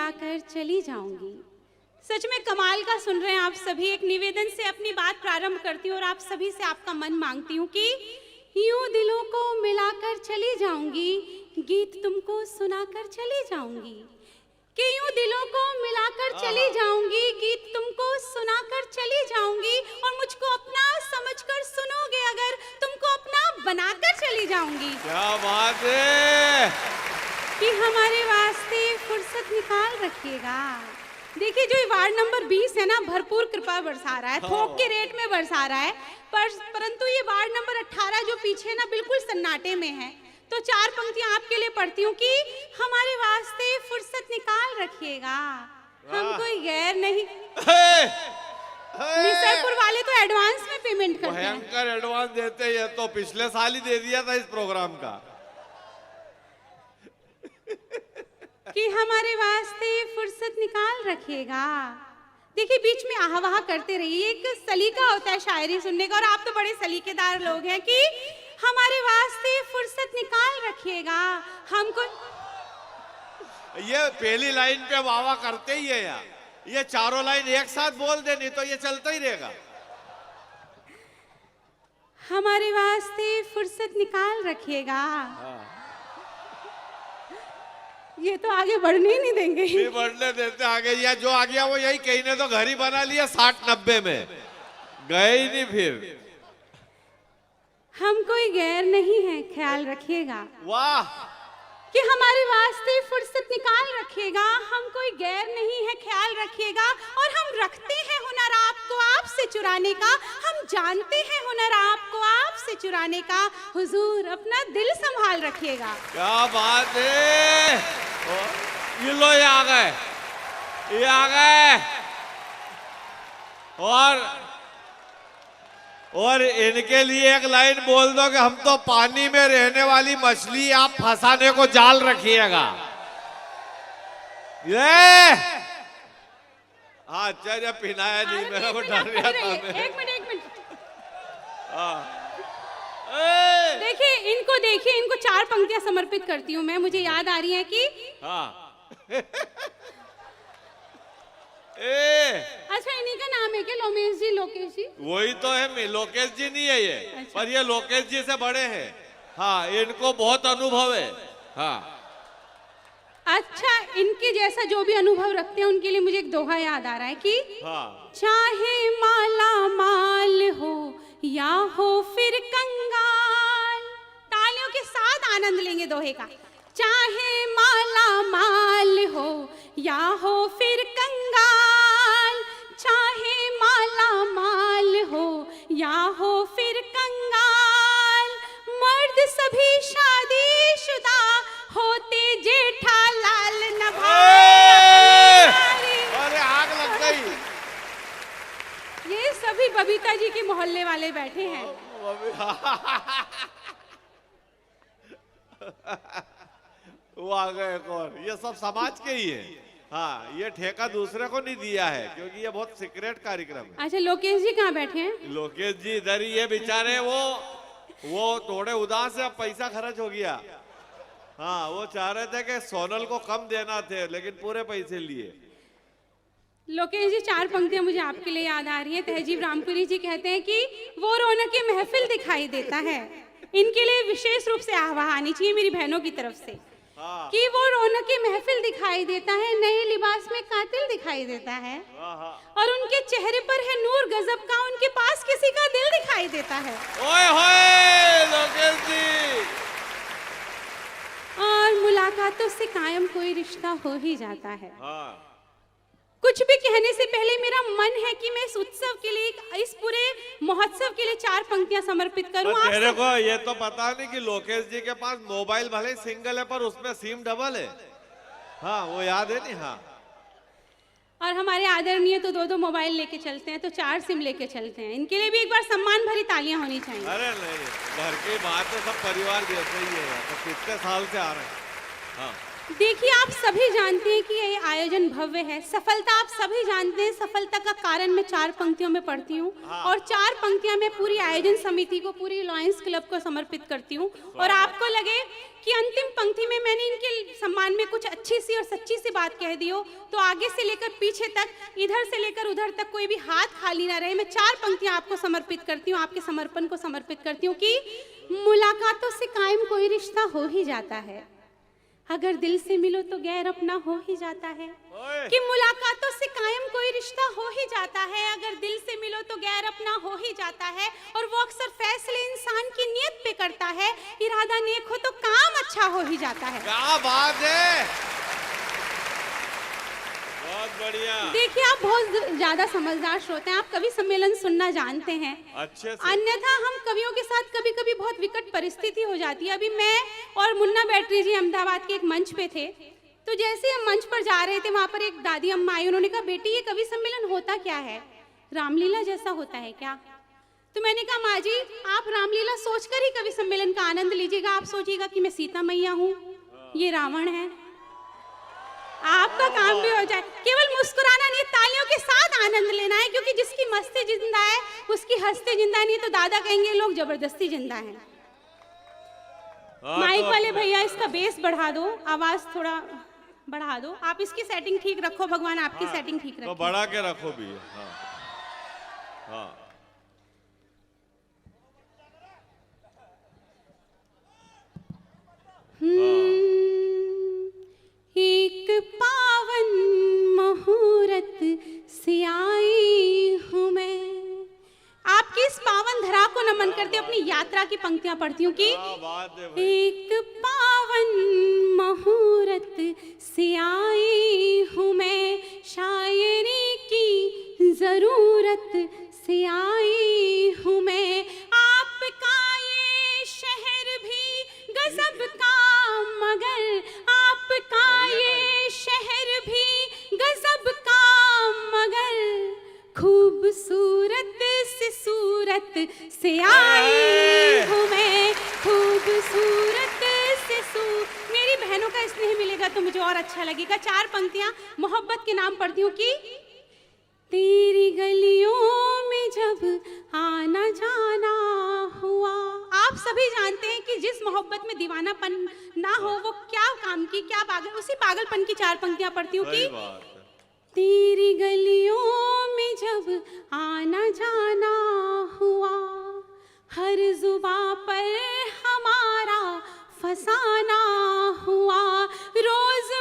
मिलाकर चली जाऊंगी। सच में कमाल का सुन रहे हैं आप सभी। एक निवेदन से अपनी बात प्रारंभ करती हूँ और आप सभी से आपका मन मांगती हूँ कि यूं दिलों को मिलाकर चली जाऊंगी, गीत तुमको सुनाकर चली जाऊंगी। कि यूं दिलों को मिलाकर चली जाऊंगी, गीत तुमको सुनाकर चली जाऊंगी, और मुझको अपना समझकर सुनोगे अगर, तुमको अपना बनाकर चली जाऊंगी। क्या बात है कि हमारे वास्ते फुर्सत निकाल रखिएगा। देखिए जो वार्ड नंबर 20 है ना, भरपूर कृपा बरसा रहा है, थोक के रेट में बरसा रहा है, परंतु ये वार्ड नंबर 18 जो पीछे ना बिल्कुल सन्नाटे में है। तो 4 पंक्तियां आपके लिए पढ़ती हूँ कि हमारे वास्ते फुर्सत निकाल रखिएगा, हम कोई गैर नहीं। मिसरपुर वाले तो एडवांस में पेमेंट करते हैं। भयंकर एडवांस देते हैं, तो पिछले साल ही दे दिया था इस प्रोग्राम का। कि हमारे वास्ते फुर्सत निकाल रखिएगा। देखिए बीच में आहा वाह करते रहिए, एक सलीका होता है शायरी सुनने का, और आप तो बड़े सलीकेदार लोग हैं। कि हमारे वास्ते फुर्सत निकाल रखिएगा, हमको। ये पहली लाइन पे वाह वाह करते ही है यार, ये चारों लाइन एक साथ बोल दे, नहीं तो ये चलता ही रहेगा। हमारे वास्ते फुर्सत निकाल रखिएगा। ये तो आगे बढ़ने ही नहीं देंगे। नहीं बढ़ने देते आगे, या जो आ गया वो यही, कहीं ने तो घर ही बना लिया 60-90 में, गए ही नहीं फिर। हम कोई गैर नहीं है, ख्याल रखिएगा। वाह। कि हमारे वास्ते फुर्सत निकाल रखिएगा, हम कोई गैर नहीं है, ख्याल रखिएगा। और हम रखते हैं हुनर आपको आपसे चुराने का, हम जानते हैं हुनर आपको आपसे चुराने का, हुजूर अपना दिल संभाल रखिएगा। क्या बात है। ये लो ये आ गए, ये आ गए। और इनके लिए एक लाइन बोल दो कि हम तो पानी में रहने वाली मछली, आप फंसाने को जाल रखिएगा। ये हाँ अच्छा, पिनाया नहीं, मेरा को डर गया था। एक मिनट। देखिए इनको 4 पंक्तियां समर्पित करती हूँ मैं। मुझे याद आ रही है कि अच्छा इन्हीं का नाम है क्या, लोमेश जी, लोकेश जी? वही तो है, लोकेश जी नहीं है ये। अच्छा। पर ये लोकेश जी से बड़े हैं। हाँ, इनको बहुत अनुभव है। हाँ अच्छा, इनके जैसा जो भी अनुभव रखते हैं उनके लिए मुझे एक दोहा याद आ रहा है कि चाहे माला माल हो या हो फिर कंगाल। तालियों के साथ आनंद लेंगे दोहे का। चाहे माला माल हो या हो फिर कंगाल, चाहे माला माल हो या हो फिर कंगाल, मर्द सभी शादीशुदा होते जेठालाल नभाए। अरे आग लग गई। ये सभी बबीता जी के मोहल्ले वाले बैठे हैं। वो आ गए एक और, ये सब समाज के ही है। हाँ, ये ठेका दूसरे को नहीं दिया है, क्योंकि ये बहुत सीक्रेट कार्यक्रम है। अच्छा लोकेश जी कहाँ बैठे हैं? लोकेश जी इधर ही है बेचारे, वो थोड़े उदास है, अब पैसा खर्च हो गया। हाँ, वो चाह रहे थे कि सोनल को कम देना थे, लेकिन पूरे पैसे लिए। लोकेश जी 4 पंक्तियां मुझे आपके लिए याद आ रही है। तहजीब रामपुरी जी कहते हैं कि वो रौनक महफिल दिखाई देता है। इनके लिए विशेष रूप से आवाह आनी चाहिए मेरी बहनों की तरफ से। कि वो रौनक महफिल दिखाई देता है, नए लिबास में कातिल दिखाई देता है, और उनके चेहरे पर है नूर गजब का, उनके पास किसी का दिल दिखाई देता है। ओए होए लोकेश जी। और मुलाकातों से कायम कोई रिश्ता हो ही जाता है। कुछ भी कहने से पहले मेरा मन है कि मैं इस उत्सव के लिए, इस पूरे महोत्सव के लिए 4 पंक्तियां समर्पित करूं। तेरे को ये तो पता नहीं कि लोकेश जी के पास मोबाइल भले सिंगल है पर उसमें सिम डबल है। हाँ वो याद है नहीं। हाँ, और हमारे आदरणीय तो 2-2 मोबाइल लेके चलते हैं, तो 4 सिम लेके चलते हैं। इनके लिए भी एक बार सम्मान भरी तालियां होनी चाहिए। अरे नहीं, घर की बात है, सब परिवार जैसे ही है, तो कितने साल से आ रहे हैं। हाँ देखिए, आप सभी जानते हैं कि ये आयोजन भव्य है। सफलता आप सभी जानते हैं, सफलता का कारण मैं 4 पंक्तियों में पढ़ती हूँ। और 4 पंक्तियां मैं पूरी आयोजन समिति को, पूरी लॉयंस क्लब को समर्पित करती हूँ। और आपको लगे कि अंतिम पंक्ति में मैंने इनके सम्मान में कुछ अच्छी सी और सच्ची सी बात कह दी हो, तो आगे से लेकर पीछे तक, इधर से लेकर उधर तक कोई भी हाथ खाली ना रहे। मैं 4 पंक्तियां आपको समर्पित करती हूँ, आपके समर्पण को समर्पित करती हूँ कि मुलाकातों से कायम कोई रिश्ता हो ही जाता है, अगर दिल से मिलो तो गैर अपना हो ही जाता है। कि मुलाकातों से कायम कोई रिश्ता हो ही जाता है, अगर दिल से मिलो तो गैर अपना हो ही जाता है। और वो अक्सर फैसले इंसान की नीयत पे करता है, इरादा नेक हो तो काम अच्छा हो ही जाता है। क्या बात है, बहुत बढ़िया। देखिए, आप बहुत ज्यादा समझदार श्रोते हैं, आप कवि सम्मेलन सुनना जानते हैं अच्छे से। अन्यथा हम कवियों के साथ कभी कभी बहुत विकट परिस्थिति हो जाती है। अभी मैं और मुन्ना बैटरी जी अहमदाबाद के एक मंच पे थे, तो जैसे हम मंच पर जा रहे थे, वहां पर एक दादी अम्मा आई। उन्होंने कहा, बेटी ये कवि सम्मेलन होता क्या है, रामलीला जैसा होता है क्या? तो मैंने कहा, माँ जी आप रामलीला सोचकर ही कवि सम्मेलन का आनंद लीजिएगा। आप सोचिएगा कि मैं सीता मैया हूँ, ये रावण है, आपका काम भी हो जाए। केवल मुस्कुराना नहीं, तालियों के साथ आनंद लेना है, क्योंकि जिसकी मस्ती जिंदा है उसकी हंसते जिंदा नहीं। तो दादा कहेंगे लोग जबरदस्ती जिंदा हैं। माइक वाले भैया इसका बेस बढ़ा दो, आवाज थोड़ा बढ़ा दो। आप इसकी सेटिंग ठीक रखो, भगवान आपकी सेटिंग ठीक रखो। तो बढ़ा के रखो भी। हाँ हाँ। एक पावन मुहूर्त से आई हूँ मैं, आपकी इस पावन धरा को नमन करते अपनी यात्रा की पंक्तियां पढ़ती हूँ कि एक पावन मुहूर्त से आई हूँ मैं, शायरी की जरूरत से आई हूँ मैं। आपका ये शहर भी गजब का, मगर आपका ये शहर भी गजब का, मगर खूबसूरत से सूरत से आई हूँ मैं, खूबसूरत से मेरी बहनों का स्नेह मिलेगा तो मुझे और अच्छा लगेगा। 4 पंक्तियां मोहब्बत के नाम पढ़ती हूँ कि तेरी गलियों में जब आना जाना हुआ। आप सभी जानते हैं कि जिस मोहब्बत में दीवानापन ना हो वो क्या काम की, क्या पागल, उसी पागलपन की 4 पंक्तियां पढ़ती हूँ कि तेरी गलियों में जब आना जाना हुआ, हर जुबां पर हमारा फसाना हुआ, रोज